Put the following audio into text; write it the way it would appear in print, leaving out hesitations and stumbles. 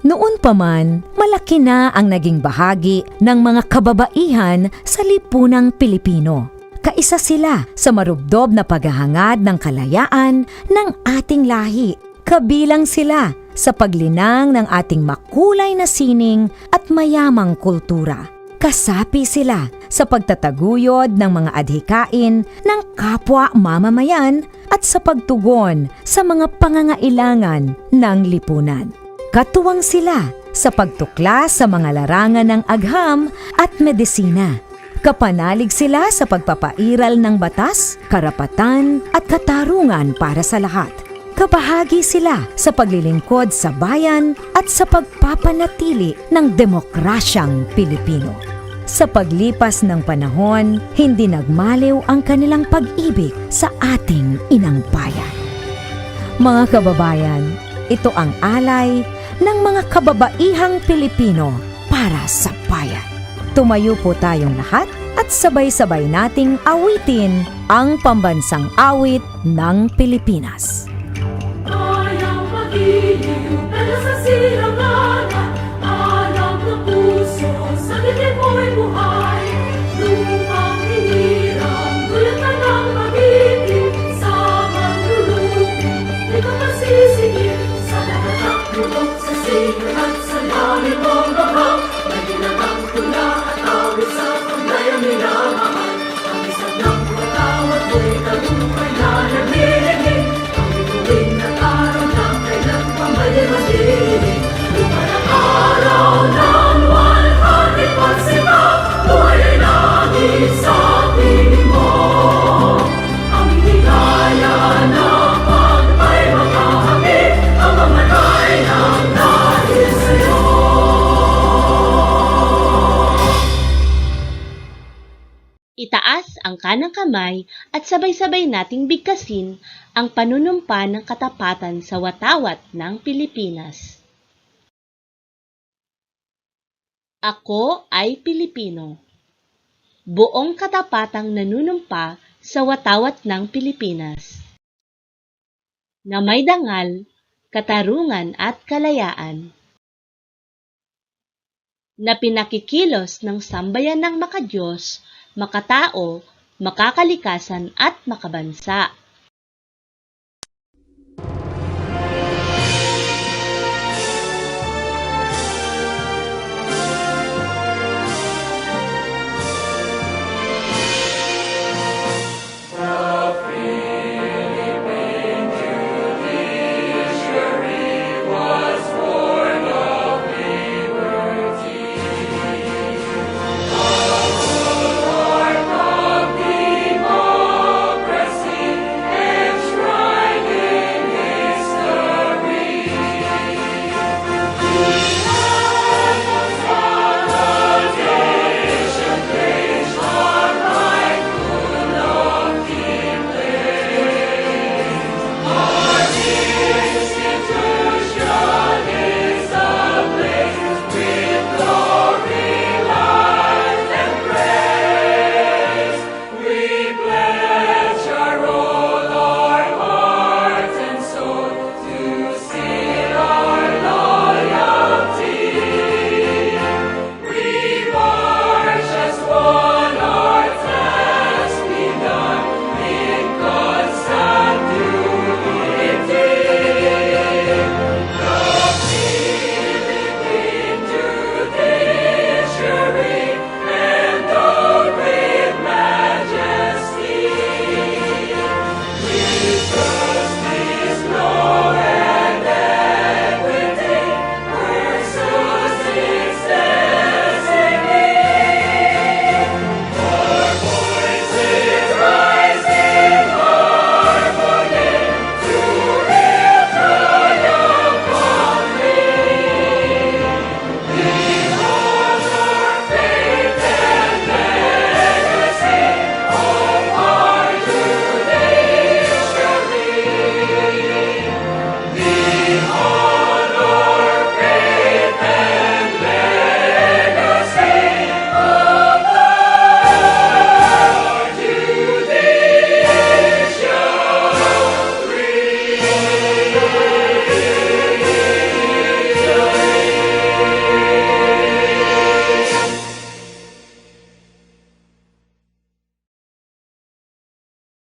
Noon pa man, malaki na ang naging bahagi ng mga kababaihan sa lipunang Pilipino. Kaisa sila sa marubdob na paghahangad ng kalayaan ng ating lahi. Kabilang sila sa paglinang ng ating makulay na sining at mayamang kultura. Kasapi sila sa pagtataguyod ng mga adhikain ng kapwa mamamayan at sa pagtugon sa mga pangangailangan ng lipunan. Katuwang sila sa pagtuklas sa mga larangan ng agham at medisina. Kapanalig sila sa pagpapairal ng batas, karapatan at katarungan para sa lahat. Kabahagi sila sa paglilingkod sa bayan at sa pagpapanatili ng demokrasyang Pilipino. Sa paglipas ng panahon, hindi nagmaliw ang kanilang pag-ibig sa ating inang bayan. Mga kababayan, ito ang alay ng mga kababaihang Pilipino para sa bayan. Tumayo po tayong lahat at sabay-sabay nating awitin ang pambansang awit ng Pilipinas. Ayaw mag-iliw, pero sa silanganan, alam ng puso, sa dilim mo'y buhay. Lumang hinirang, dulot na ng pag-ibig, sa manlulubi, di ka masisingil, sa lahat ng bulok, sa sigat at sa langit mong babang, may ginatang tula at awit sa paglayang minamahal. Ang isang ng patawad mo'y talumpay na naglilingin, ang bituin at araw na kailan pa may madilim. Lumay ang araw ng 100% buhay ay langit sa piling mo. Ang higaya ng pagpay makahamit, ang mamatay ng dahil sa'yo. Itaas ang kanang kamay at sabay-sabay nating bigkasin ang panunumpa ng katapatan sa watawat ng Pilipinas. Ako ay Pilipino. Buong katapatang nanunumpa sa watawat ng Pilipinas. Na may dangal, katarungan at kalayaan. Na pinakikilos ng sambayan ng makadiyos, makatao, makakalikasan at makabansa.